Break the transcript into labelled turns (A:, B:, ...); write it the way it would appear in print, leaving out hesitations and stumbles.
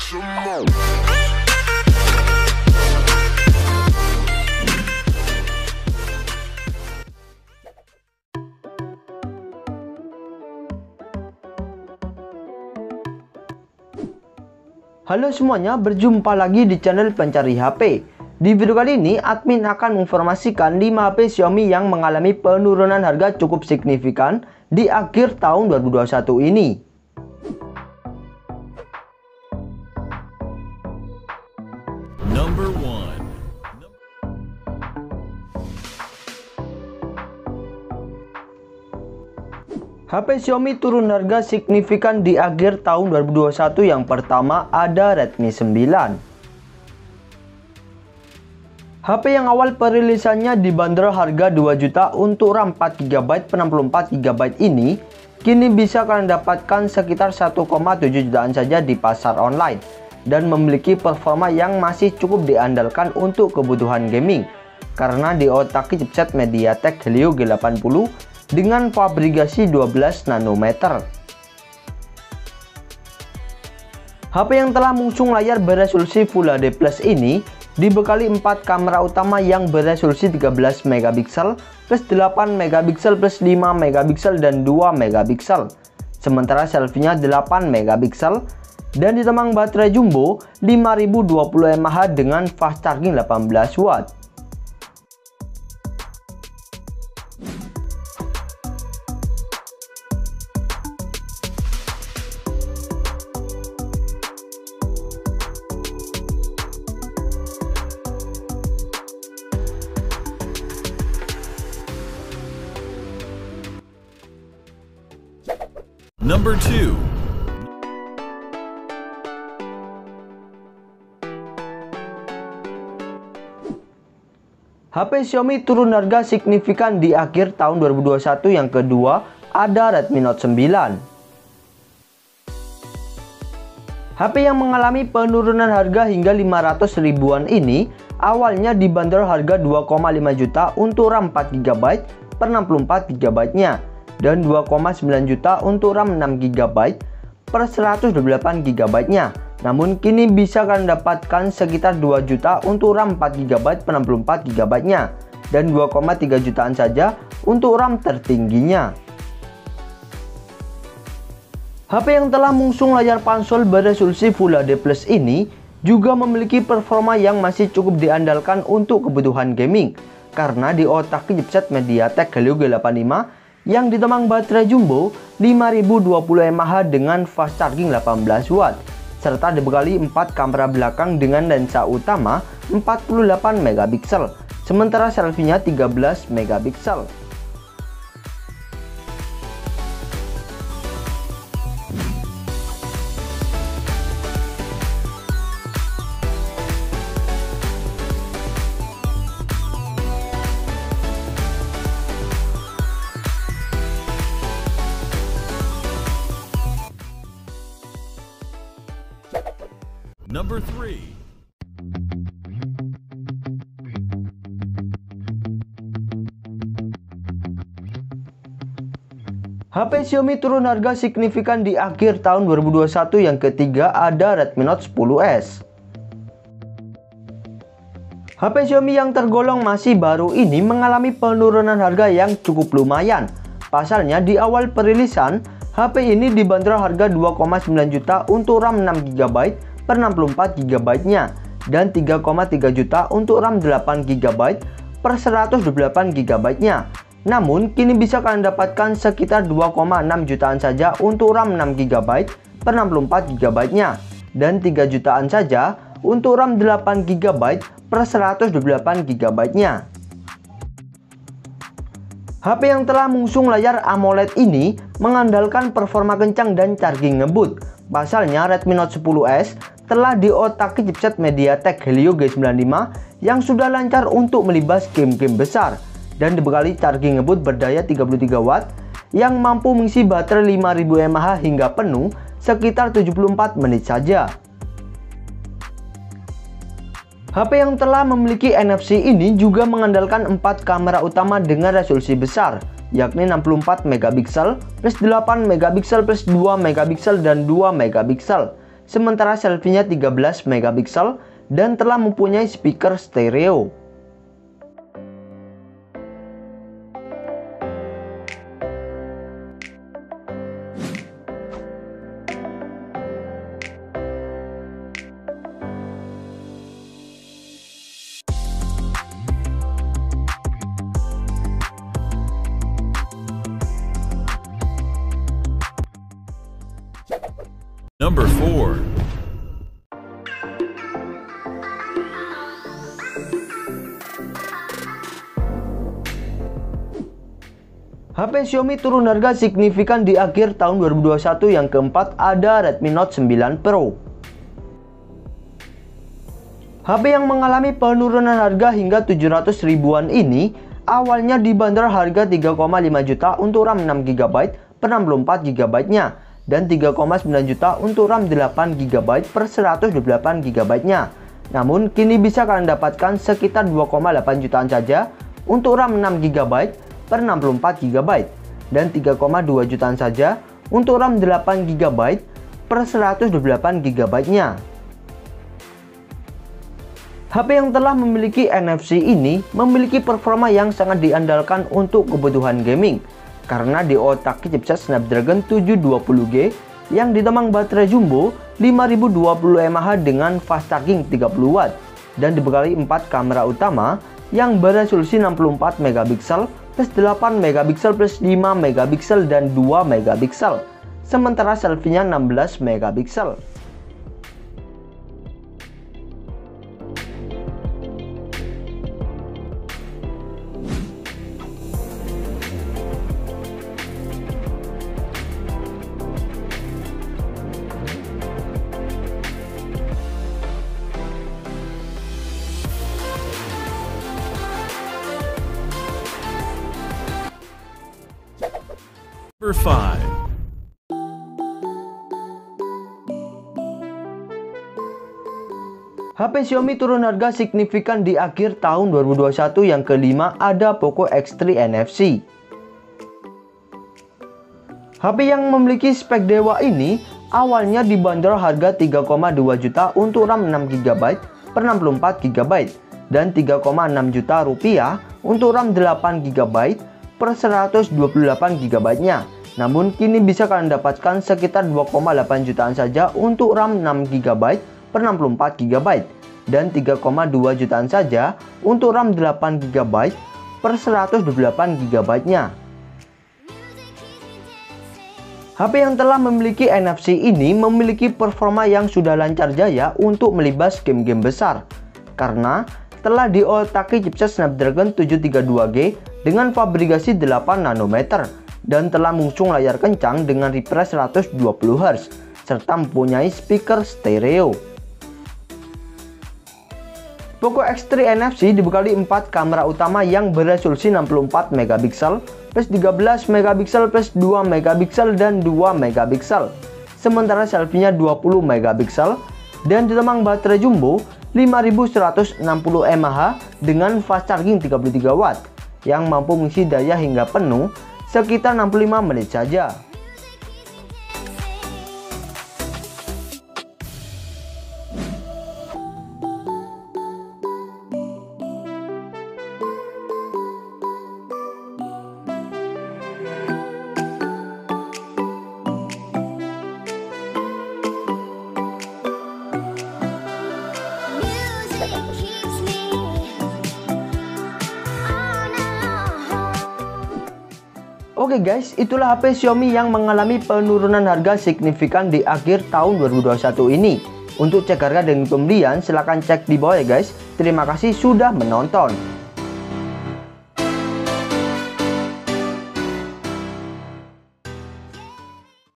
A: Halo semuanya, berjumpa lagi di channel Pencari HP. Di video kali ini, admin akan menginformasikan 5 HP Xiaomi yang mengalami penurunan harga cukup signifikan di akhir tahun 2021 ini.
B: Number 1.
A: HP Xiaomi turun harga signifikan di akhir tahun 2021. Yang pertama ada Redmi 9. HP yang awal perilisannya dibanderol harga 2 juta untuk RAM 4GB 64GB ini kini bisa kalian dapatkan sekitar 1,7 jutaan saja di pasar online dan memiliki performa yang masih cukup diandalkan untuk kebutuhan gaming karena diotaki chipset MediaTek Helio G80 dengan fabrikasi 12 nanometer. HP yang telah mengusung layar beresolusi Full HD Plus ini dibekali 4 kamera utama yang beresolusi 13 megapiksel plus 8 megapiksel plus 5 megapiksel dan 2 megapiksel. Sementara selfie-nya 8 megapiksel dan ditemang baterai jumbo 5020 mAh dengan fast charging 18 watt.
B: Number 2.
A: HP Xiaomi turun harga signifikan di akhir tahun 2021. Yang kedua ada Redmi Note 9. HP yang mengalami penurunan harga hingga 500 ribuan ini awalnya dibanderol harga 2,5 juta untuk RAM 4GB per 64GB nya dan 2,9 juta untuk RAM 6GB per 128GB nya. Namun kini bisa kalian dapatkan sekitar 2 juta untuk RAM 4GB per 64GB nya dan 2,3 jutaan saja untuk RAM tertingginya. HP yang telah mengusung layar pansel beresolusi Full HD Plus ini juga memiliki performa yang masih cukup diandalkan untuk kebutuhan gaming karena diotaki chipset MediaTek Helio G85 yang ditemang baterai jumbo 5020 mAh dengan fast charging 18 watt serta dibekali 4 kamera belakang dengan lensa utama 48 megapiksel sementara selfie-nya 13 megapiksel.
B: Number 3.
A: HP Xiaomi turun harga signifikan di akhir tahun 2021. Yang ketiga ada Redmi Note 10s. HP Xiaomi yang tergolong masih baru ini mengalami penurunan harga yang cukup lumayan. Pasalnya di awal perilisan HP ini dibanderol harga 2,9 juta untuk RAM 6GB per 64GB nya dan 3,3 juta untuk RAM 8GB per 128GB nya. Namun kini bisa kalian dapatkan sekitar 2,6 jutaan saja untuk RAM 6GB per 64GB nya dan 3 jutaan saja untuk RAM 8GB per 128GB nya. HP yang telah mengusung layar AMOLED ini mengandalkan performa kencang dan charging ngebut. Pasalnya Redmi Note 10s telah diotaki chipset MediaTek Helio G95 yang sudah lancar untuk melibas game-game besar dan dibekali charging ngebut berdaya 33 watt yang mampu mengisi baterai 5000 mAh hingga penuh sekitar 74 menit saja. HP yang telah memiliki NFC ini juga mengandalkan 4 kamera utama dengan resolusi besar, yakni 64 megapiksel plus 8 megapiksel plus 2 megapiksel dan 2 megapiksel. sementara selfie-nya 13 megapiksel dan telah mempunyai speaker stereo.
B: Number 4.
A: HP Xiaomi turun harga signifikan di akhir tahun 2021. Yang keempat ada Redmi Note 9 Pro. HP yang mengalami penurunan harga hingga 700 ribuan ini awalnya dibanderol harga 3,5 juta untuk RAM 6GB per 64GB-nya dan 3,9 juta untuk RAM 8GB per 128GB-nya. Namun kini bisa kalian dapatkan sekitar 2,8 jutaan saja untuk RAM 6GB per 64GB dan 3,2 jutaan saja untuk RAM 8GB per 128GB-nya. HP yang telah memiliki NFC ini memiliki performa yang sangat diandalkan untuk kebutuhan gaming karena diotaki chipset Snapdragon 720G yang ditemang baterai jumbo 5020 mAh dengan fast charging 30W dan dibekali 4 kamera utama yang beresolusi 64 megapiksel plus 8 megapiksel plus 5 megapiksel dan 2 megapiksel, sementara selfie-nya 16 megapiksel.
B: Number 5.
A: HP Xiaomi turun harga signifikan di akhir tahun 2021. Yang kelima ada Poco X3 NFC. HP yang memiliki spek dewa ini awalnya dibanderol harga 3,2 juta untuk RAM 6GB per 64GB dan 3,6 juta rupiah untuk RAM 8GB per 128GB-nya. Namun kini bisa kalian dapatkan sekitar 2,8 jutaan saja untuk RAM 6GB per 64GB dan 3,2 jutaan saja untuk RAM 8GB per 128GB-nya. HP yang telah memiliki NFC ini memiliki performa yang sudah lancar jaya untuk melibas game-game besar karena telah diotaki chipset Snapdragon 732G dengan fabrikasi 8 nanometer dan telah mengusung layar kencang dengan refresh 120Hz serta mempunyai speaker stereo. Poco X3 NFC dibekali 4 kamera utama yang beresolusi 64 megapiksel plus 13 megapiksel plus 2 megapiksel dan 2 megapiksel, sementara selfie-nya 20 megapiksel dan ditemang baterai jumbo 5160 mAh dengan fast charging 33W yang mampu mengisi daya hingga penuh sekitar 65 menit saja. Oke guys, itulah HP Xiaomi yang mengalami penurunan harga signifikan di akhir tahun 2021 ini. Untuk cek harga dan pembelian silahkan cek di bawah ya guys. Terima kasih sudah menonton.